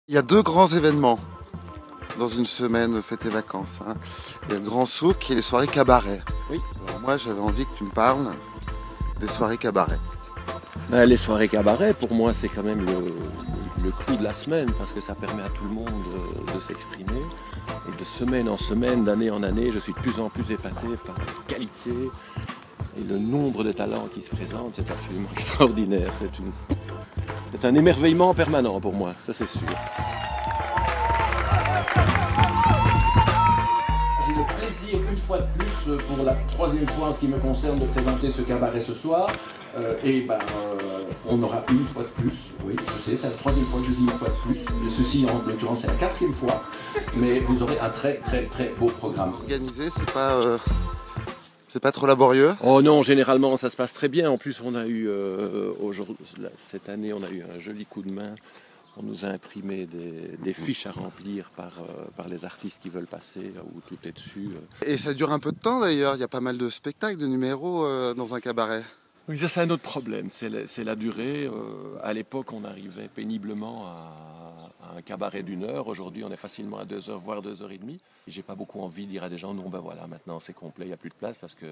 Il y a deux grands événements dans une semaine fête et vacances. Hein. Il y a le Grand Souk et les soirées cabaret. Oui. Alors moi j'avais envie que tu me parles des soirées cabaret. Les soirées cabaret, pour moi, c'est quand même le clou de la semaine parce que ça permet à tout le monde de s'exprimer. Et de semaine en semaine, d'année en année, je suis de plus en plus épaté par la qualité et le nombre de talents qui se présentent. C'est absolument extraordinaire. C'est un émerveillement permanent pour moi, ça c'est sûr. J'ai le plaisir, une fois de plus, pour la troisième fois en ce qui me concerne, de présenter ce cabaret ce soir. On aura une fois de plus, oui, je sais, c'est la troisième fois que je dis une fois de plus. Ceci, en l'occurrence, c'est la quatrième fois. Mais vous aurez un très beau programme. Organisé, c'est pas trop laborieux? Oh non, généralement ça se passe très bien. En plus, on a eu cette année, on a eu un joli coup de main. On nous a imprimé des fiches à remplir par les artistes qui veulent passer, où tout est dessus. Et ça dure un peu de temps d'ailleurs, il y a pas mal de spectacles, de numéros dans un cabaret. Oui, ça c'est un autre problème, c'est la durée. À l'époque, on arrivait péniblement à un cabaret d'une heure. Aujourd'hui, on est facilement à 2 heures, voire 2h30. Et j'ai pas beaucoup envie de dire à des gens, non ben voilà, maintenant c'est complet, il n'y a plus de place, parce que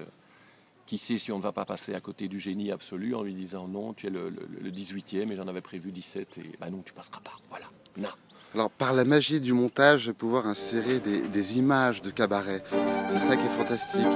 qui sait si on ne va pas passer à côté du génie absolu en lui disant non, tu es le 18e et j'en avais prévu 17 et bah non, tu passeras pas. Voilà, non. Alors par la magie du montage, je vais pouvoir insérer des images de cabaret. C'est ça qui est fantastique.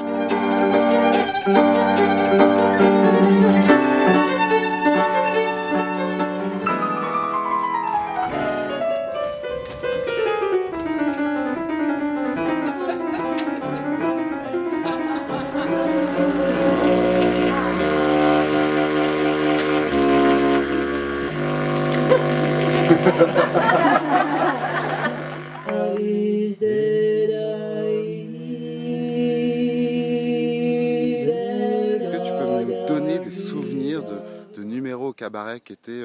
De numéros au cabaret qui étaient,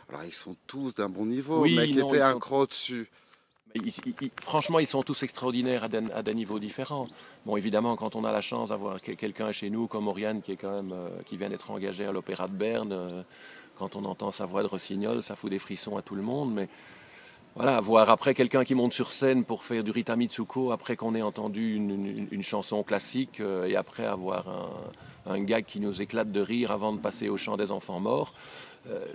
alors ils sont tous d'un bon niveau, oui, mais qui étaient un cran au-dessus. Franchement, ils sont tous extraordinaires à des niveaux différents. Bon, évidemment, quand on a la chance d'avoir quelqu'un chez nous comme Oriane, qui est quand même, qui vient d'être engagé à l'Opéra de Berne, quand on entend sa voix de rossignol, ça fout des frissons à tout le monde. Mais voilà, voir après quelqu'un qui monte sur scène pour faire du Rita Mitsuko, après qu'on ait entendu une chanson classique, et après avoir un gag qui nous éclate de rire avant de passer au chant des enfants morts.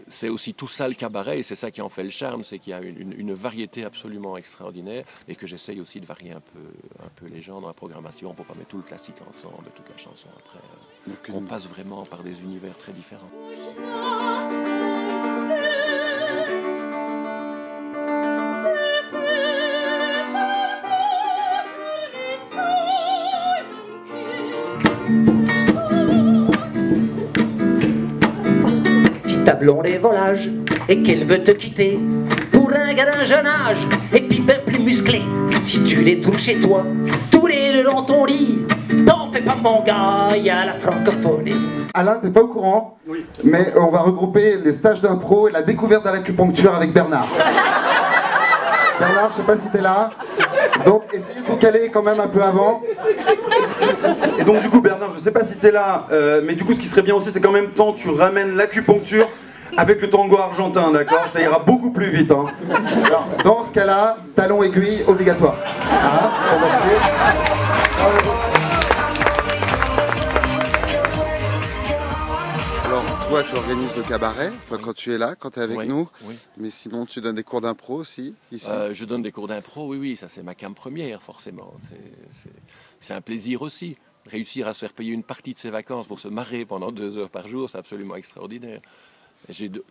C'est aussi tout ça le cabaret, et c'est ça qui en fait le charme, c'est qu'il y a une variété absolument extraordinaire, et que j'essaye aussi de varier un peu les gens dans la programmation pour pas mettre tout le classique ensemble, toute la chanson après. Donc, on passe vraiment par des univers très différents. Ta blonde est volage et qu'elle veut te quitter pour un gars d'un jeune âge et puis ben plus musclé. Si tu les trouves chez toi, tous les deux dans ton lit, t'en fais pas mon gars, y a la francophonie. Alain, t'es pas au courant? Oui. Mais on va regrouper les stages d'impro et la découverte de l'acupuncture avec Bernard. Bernard, je sais pas si t'es là. Donc essayez de vous caler quand même un peu avant. Et donc du coup Bernard, je sais pas si t'es là, mais du coup ce qui serait bien aussi c'est qu'en même temps tu ramènes l'acupuncture avec le tango argentin, d'accord? Ça ira beaucoup plus vite. Hein. Alors, dans ce cas-là, talon aiguille obligatoire. Hein, Alors toi tu organises le cabaret, enfin, quand tu es là, quand tu es avec nous, oui. Mais sinon tu donnes des cours d'impro aussi, ici? Je donne des cours d'impro, oui, ça c'est ma came première forcément. C'est un plaisir aussi. Réussir à se faire payer une partie de ses vacances pour se marrer pendant 2 heures par jour, c'est absolument extraordinaire.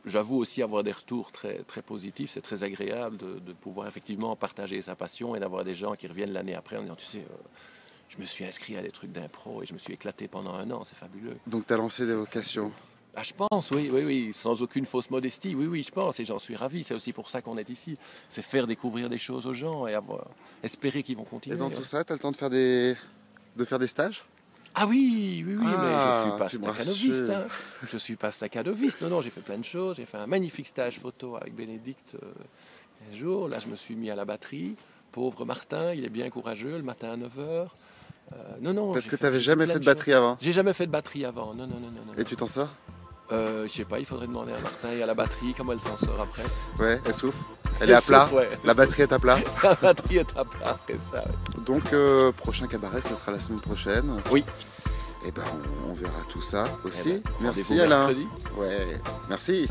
J'avoue aussi avoir des retours très positifs, c'est très agréable de pouvoir effectivement partager sa passion et d'avoir des gens qui reviennent l'année après en disant tu sais, je me suis inscrit à des trucs d'impro et je me suis éclaté pendant 1 an, c'est fabuleux. Donc tu as lancé des vocations? Ah, je pense, oui, sans aucune fausse modestie, oui, je pense, et j'en suis ravi, c'est aussi pour ça qu'on est ici, c'est faire découvrir des choses aux gens et espérer qu'ils vont continuer. Et dans tout ça, tu as le temps de faire des stages? Ah oui, mais je suis pas staccanoviste. Hein. Je suis pas staccanoviste. Non, j'ai fait plein de choses. J'ai fait un magnifique stage photo avec Bénédicte un jour. Là, je me suis mis à la batterie. Pauvre Martin, il est bien courageux, le matin à 9h. Non. Parce que tu n'avais jamais fait de batterie avant? J'ai jamais fait de batterie avant, non. Et tu t'en sors? Je sais pas, il faudrait demander à Martin et à la batterie comment elle s'en sort après. Ouais, elle souffre. Elle est à plat. Ouais. La batterie est à plat. La batterie est à plat, c'est ça. Donc, prochain cabaret, ça sera la semaine prochaine. Oui. Et ben, on verra tout ça aussi. Eh ben, Merci rendez-vous Alain. mercredi. Ouais, merci.